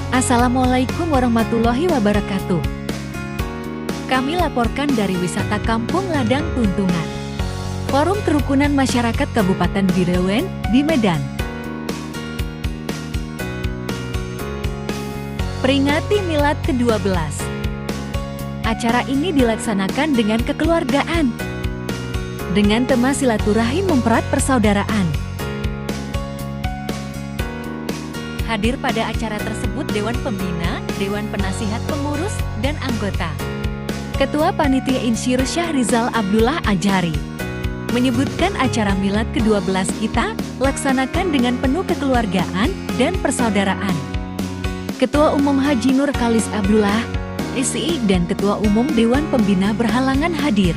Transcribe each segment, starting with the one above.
Assalamualaikum warahmatullahi wabarakatuh. Kami laporkan dari wisata Kampung Ladang Tuntungan, Forum Kerukunan Masyarakat Kabupaten Bireuen di Medan. Peringati Milad ke-12. Acara ini dilaksanakan dengan kekeluargaan, dengan tema silaturahim mempererat persaudaraan. Hadir pada acara tersebut Dewan Pembina, Dewan Penasihat Pengurus, dan anggota. Ketua Panitia Insyur Syahrizal Abdullah Ajhari menyebutkan acara Milad ke-12 kita laksanakan dengan penuh kekeluargaan dan persaudaraan. Ketua Umum Haji Nur Kalis Abdullah, SI dan Ketua Umum Dewan Pembina berhalangan hadir.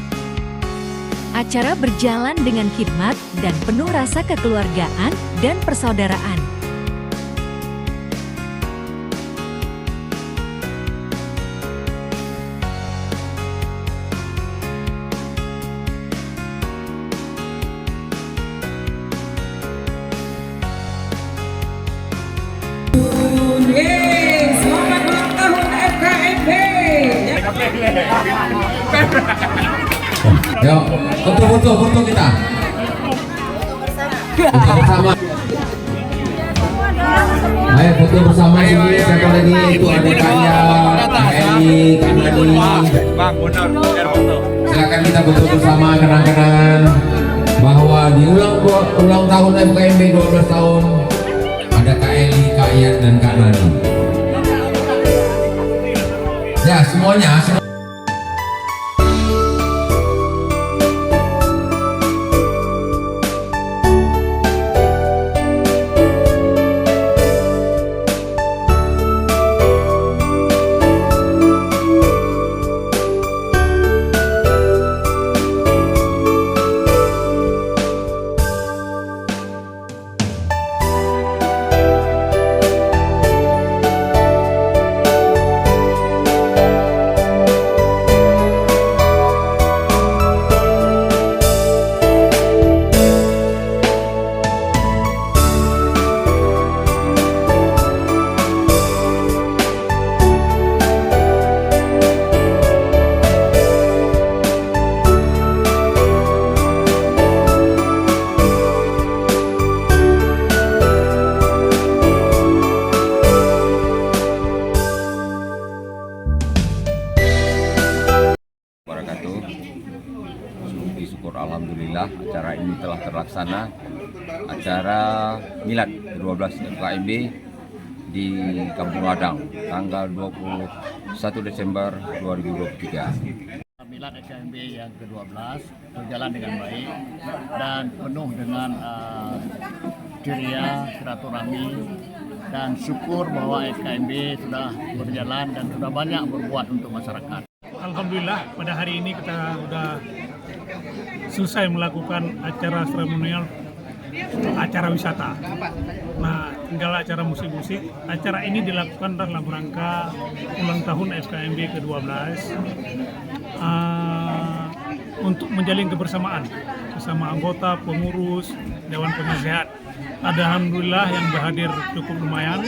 Acara berjalan dengan khidmat dan penuh rasa kekeluargaan dan persaudaraan. Selamat ulang tahun FKMB. Yuk, foto kita. Foto bersama. Ayo foto bersama sini. Siapa lagi? Itu ada Kaya, Eli, Kanani. Bang, benar, biar foto. Silakan kita foto bersama kenang-kenangan bahwa di ulang tahun FKMB 12 tahun ada Kak Eli, Kak Ian, dan Kak Nani. Ya, semuanya. Syukur alhamdulillah acara ini telah terlaksana. Acara Milad ke-12 FKMB di Kampung Ladang tanggal 21 Desember 2023. Milad FKMB yang ke-12 berjalan dengan baik dan penuh dengan ceria, silaturahmi, dan syukur bahwa FKMB sudah berjalan dan sudah banyak berbuat untuk masyarakat. Alhamdulillah pada hari ini kita sudah selesai melakukan acara seremonial, acara wisata. Nah, tinggal acara musik-musik. Acara ini dilakukan dalam rangka ulang tahun FKMB ke-12 untuk menjalin kebersamaan bersama anggota, pengurus, Dewan Penasehat. Alhamdulillah yang berhadir cukup lumayan.